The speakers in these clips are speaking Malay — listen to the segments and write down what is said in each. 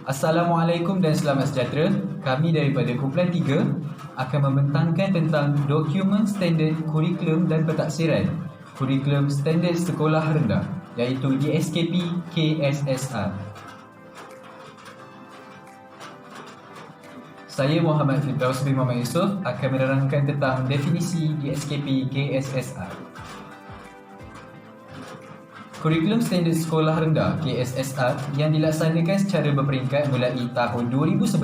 Assalamualaikum dan selamat sejahtera. Kami daripada Kumpulan 3 akan membentangkan tentang dokumen standard kurikulum dan pentaksiran kurikulum standard sekolah rendah, iaitu DSKP KSSR. Saya Muhammad Firdaus bin Muhammad Yusof akan menerangkan tentang definisi DSKP KSSR. Kurikulum Standard Sekolah Rendah KSSR yang dilaksanakan secara berperingkat mulai tahun 2011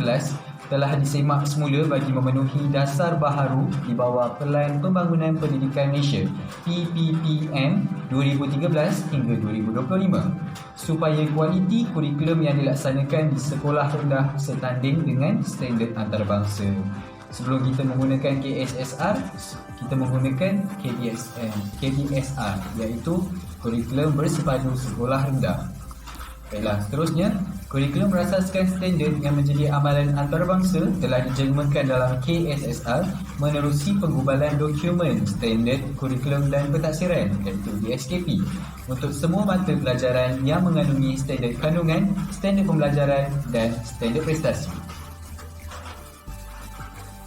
telah disemak semula bagi memenuhi dasar baharu di bawah Pelan Pembangunan Pendidikan Malaysia PPPM 2013 hingga 2025 supaya kualiti kurikulum yang dilaksanakan di sekolah rendah setanding dengan standard antarabangsa. Sebelum kita menggunakan KSSR, kita menggunakan KBSR, iaitu kurikulum bersepadu sekolah rendah. Baiklah, seterusnya, kurikulum berasaskan standard yang menjadi amalan antarabangsa telah dijelmakan dalam KSSR menerusi penggubalan dokumen standard kurikulum dan pentaksiran, iaitu DSKP, untuk semua mata pelajaran yang mengandungi standard kandungan, standard pembelajaran dan standard prestasi.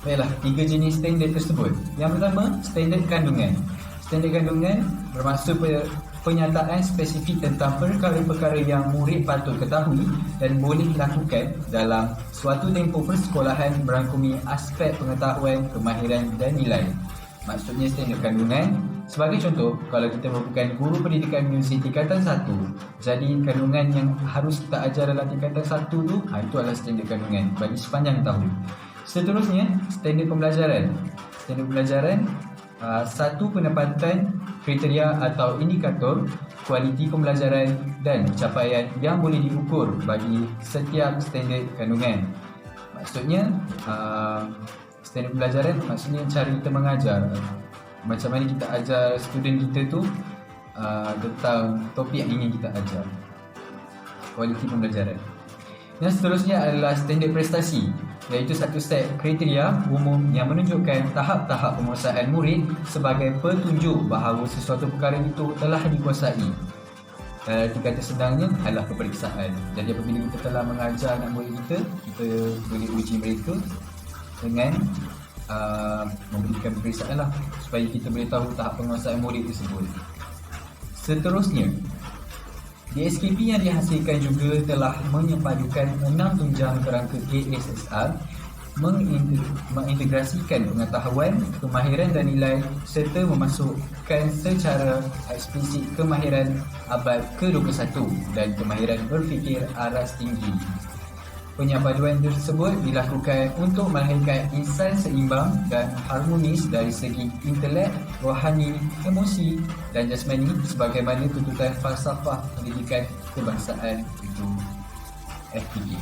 Baiklah, 3 jenis standard tersebut. Yang pertama, standard kandungan. Standard kandungan bermaksud penyataan spesifik tentang perkara-perkara yang murid patut ketahui dan boleh lakukan dalam suatu tempoh persekolahan merangkumi aspek pengetahuan, kemahiran dan nilai. Maksudnya standard kandungan, sebagai contoh, kalau kita merupakan guru pendidikan muzik tingkatan 1, jadi kandungan yang harus kita ajar dalam tingkatan 1 tu, itu adalah standard kandungan bagi sepanjang tahun. Seterusnya, standard pembelajaran. Standard pembelajaran, satu penempatan kriteria atau indikator kualiti pembelajaran dan capaian yang boleh diukur bagi setiap standard kandungan. Maksudnya, standard pembelajaran maksudnya cara kita mengajar. Macam mana kita ajar student kita tu tentang topik yang ingin kita ajar. Kualiti pembelajaran. Yang seterusnya adalah standard prestasi, iaitu satu set kriteria umum yang menunjukkan tahap-tahap penguasaan murid sebagai petunjuk bahawa sesuatu perkara itu telah dikuasai. Tingkatan sedangnya adalah peperiksaan. Jadi apabila kita telah mengajar anak murid kita boleh uji mereka dengan memberikan peperiksaan supaya kita boleh tahu tahap penguasaan murid tersebut. Seterusnya, DSKP yang dihasilkan juga telah menyepadukan 6 tunjang kerangka KSSR, mengintegrasikan pengetahuan, kemahiran dan nilai serta memasukkan secara eksplisit kemahiran abad ke-21 dan kemahiran berfikir aras tinggi. Penyepaduan tersebut dilakukan untuk melahirkan insan seimbang dan harmonis dari segi intelek, rohani, emosi dan jasmani sebagaimana tuntutan falsafah pendidikan kebangsaan itu FPK.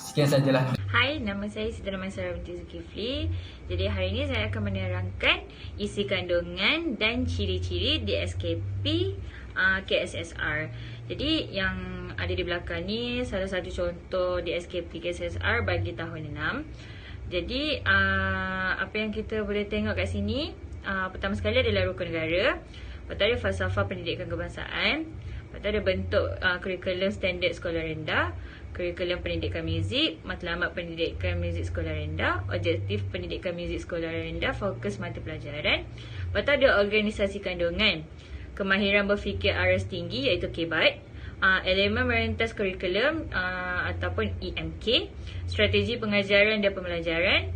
Sekian sajalah. Hai, nama saya Siti Nurmansara binti Zulkifli. Jadi hari ini saya akan menerangkan isi kandungan dan ciri-ciri DSKP KSSR. Jadi yang ada di belakang ni salah satu contoh DSKP KSSR bagi tahun 6. Jadi apa yang kita boleh tengok kat sini, pertama sekali adalah rukun negara. Lepas tu ada falsafah pendidikan kebangsaan. Lepas tu ada bentuk kurikulum standard sekolah rendah, kurikulum pendidikan muzik, matlamat pendidikan muzik sekolah rendah, objektif pendidikan muzik sekolah rendah, fokus mata pelajaran. Lepas tu ada organisasi kandungan, kemahiran berfikir aras tinggi iaitu KBAT, elemen merentas kurikulum ataupun EMK, strategi pengajaran dan pembelajaran,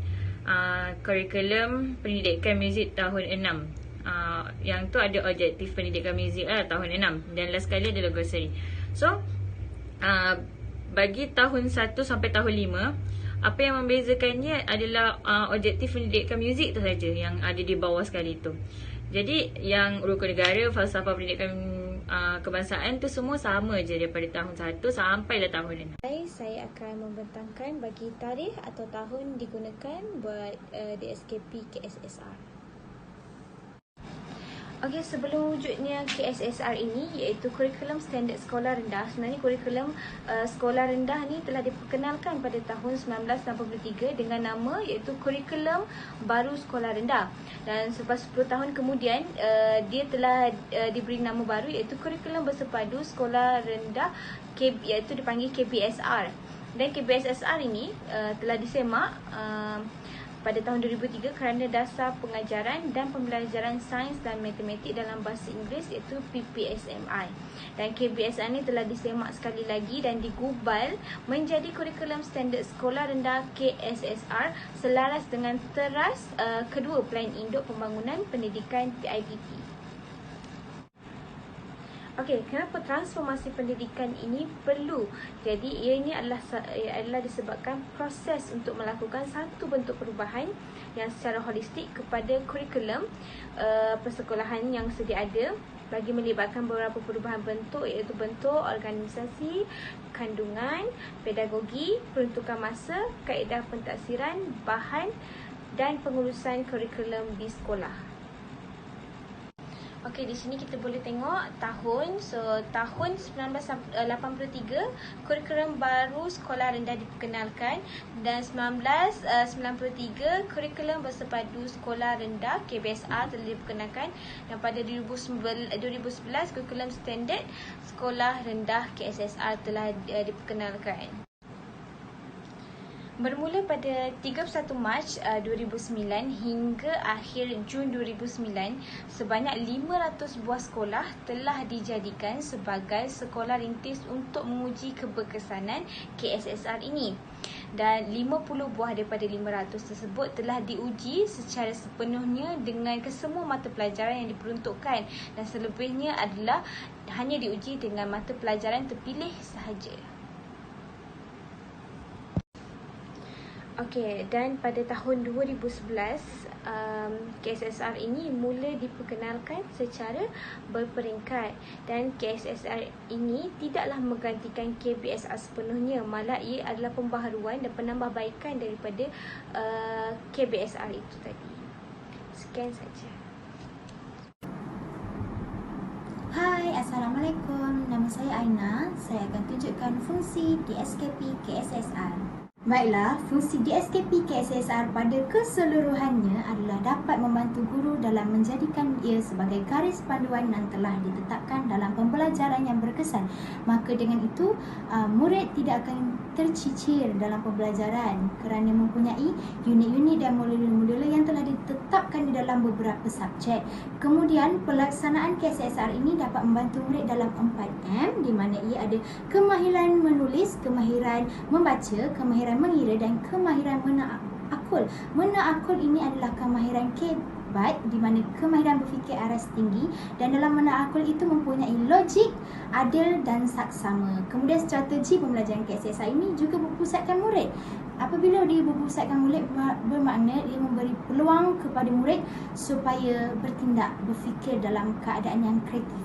kurikulum pendidikan muzik tahun 6. Yang tu ada objektif pendidikan muzik tahun 6. Dan last sekali adalah glossary. So bagi tahun 1 sampai tahun 5, apa yang membezakannya adalah objektif pendidikan muzik tu saja yang ada di bawah sekali tu. Jadi yang rukun negara, falsafah pendidikan kebangsaan tu semua sama je daripada tahun 1 sampai lah tahun 6. Saya akan membentangkan bagi tarikh atau tahun digunakan buat DSKP KSSR. Okey, sebelum wujudnya KSSR ini iaitu kurikulum standard sekolah rendah, sebenarnya kurikulum sekolah rendah ni telah diperkenalkan pada tahun 1983 dengan nama iaitu kurikulum baru sekolah rendah. Dan selepas 10 tahun kemudian dia telah diberi nama baru iaitu kurikulum bersepadu sekolah rendah, iaitu dipanggil KBSR. Dan KBSSR ini telah disemak pada tahun 2003 kerana dasar pengajaran dan pembelajaran sains dan matematik dalam bahasa Inggeris iaitu PPSMI. Dan KBSR ini telah disemak sekali lagi dan digubal menjadi kurikulum standard sekolah rendah KSSR selaras dengan teras kedua Plan Induk Pembangunan Pendidikan PIPP. Okey, kenapa transformasi pendidikan ini perlu? Jadi ianya adalah disebabkan proses untuk melakukan satu bentuk perubahan yang secara holistik kepada kurikulum persekolahan yang sedia ada bagi melibatkan beberapa perubahan bentuk iaitu bentuk organisasi, kandungan, pedagogi, peruntukan masa, kaedah pentaksiran, bahan dan pengurusan kurikulum di sekolah. Okey, di sini kita boleh tengok tahun 1983 kurikulum baru sekolah rendah diperkenalkan dan 1993 kurikulum bersepadu sekolah rendah KBSR telah diperkenalkan dan pada 2011 kurikulum standard sekolah rendah KSSR telah diperkenalkan. Bermula pada 31 Mac 2009 hingga akhir Jun 2009, sebanyak 500 buah sekolah telah dijadikan sebagai sekolah rintis untuk menguji keberkesanan KSSR ini. Dan 50 buah daripada 500 tersebut telah diuji secara sepenuhnya dengan kesemua mata pelajaran yang diperuntukkan dan selebihnya adalah hanya diuji dengan mata pelajaran terpilih sahaja. Okey, dan pada tahun 2011 KSSR ini mula diperkenalkan secara berperingkat dan KSSR ini tidaklah menggantikan KBSR sepenuhnya, malah ia adalah pembaharuan dan penambahbaikan daripada KBSR itu tadi. Sekian saja. Hai, Assalamualaikum. Nama saya Aina. Saya akan tunjukkan fungsi DSKP KSSR. Baiklah, fungsi DSKP KSSR pada keseluruhannya adalah dapat membantu guru dalam menjadikan ia sebagai garis panduan yang telah ditetapkan dalam pembelajaran yang berkesan. Maka dengan itu, murid tidak akan tercicir dalam pembelajaran kerana mempunyai unit-unit dan modul-modul yang telah ditetapkan di dalam beberapa subjek. Kemudian, pelaksanaan KSSR ini dapat membantu murid dalam 4M di mana ia ada kemahiran menulis, kemahiran membaca, kemahiran mengira dan kemahiran menakul. Menakul ini adalah kemahiran kebat di mana kemahiran berfikir aras tinggi dan dalam menakul itu mempunyai logik, adil dan saksama. Kemudian strategi pembelajaran KSSR ini juga berpusatkan murid. Apabila dia berpusatkan murid bermakna ia memberi peluang kepada murid supaya bertindak, berfikir dalam keadaan yang kreatif.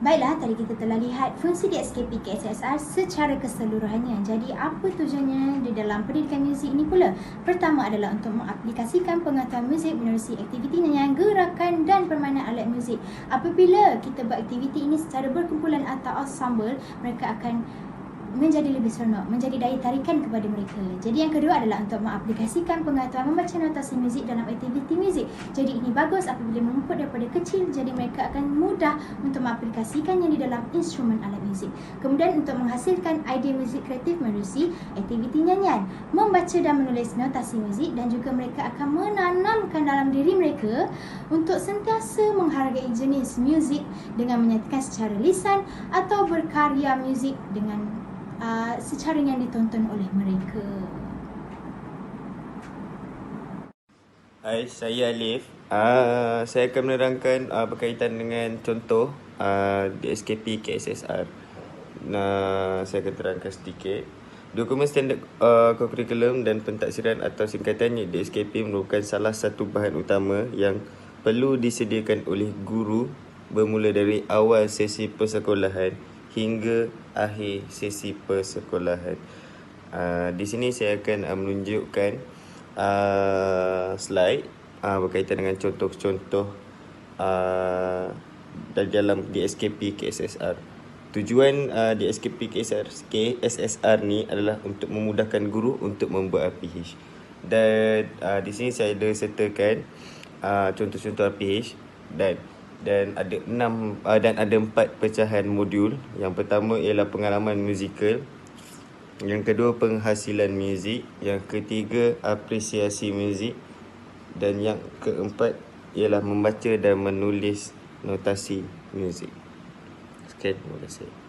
Baiklah, tadi kita telah lihat fungsi DSKP KSSR secara keseluruhannya. Jadi, apa tujuannya di dalam pendidikan muzik ini pula? Pertama adalah untuk mengaplikasikan pengetahuan muzik menerusi aktiviti nyanyian, gerakan dan permainan alat muzik. Apabila kita buat aktiviti ini secara berkumpulan atau ensemble, mereka akan menjadi lebih seronok, menjadi daya tarikan kepada mereka. Jadi yang kedua adalah untuk mengaplikasikan pengetahuan membaca notasi muzik dalam aktiviti muzik. Jadi ini bagus apabila mengumpul daripada kecil, jadi mereka akan mudah untuk mengaplikasikannya di dalam instrumen alat muzik. Kemudian untuk menghasilkan idea muzik kreatif menerusi aktiviti nyanyian, membaca dan menulis notasi muzik dan juga mereka akan menanamkan dalam diri mereka untuk sentiasa menghargai jenis muzik dengan menyatakan secara lisan atau berkarya muzik dengan secara yang ditonton oleh mereka. Hai, saya Alif. Saya akan menerangkan berkaitan dengan contoh DSKP KSSR. Saya akan terangkan sedikit. Dokumen standard kurikulum dan pentaksiran atau singkatannya DSKP merupakan salah satu bahan utama yang perlu disediakan oleh guru bermula dari awal sesi persekolahan hingga akhir sesi persekolahan. Di sini saya akan menunjukkan slide berkaitan dengan contoh-contoh dalam DSKP KSSR. Tujuan DSKP KSSR ni adalah untuk memudahkan guru untuk membuat RPH. Dan di sini saya ada sertakan contoh-contoh RPH dan ada 4 pecahan modul. Yang pertama ialah pengalaman musikal, Yang kedua, penghasilan muzik. Yang ketiga, apresiasi muzik. Dan yang keempat ialah membaca dan menulis notasi muzik. Sekian, terima kasih.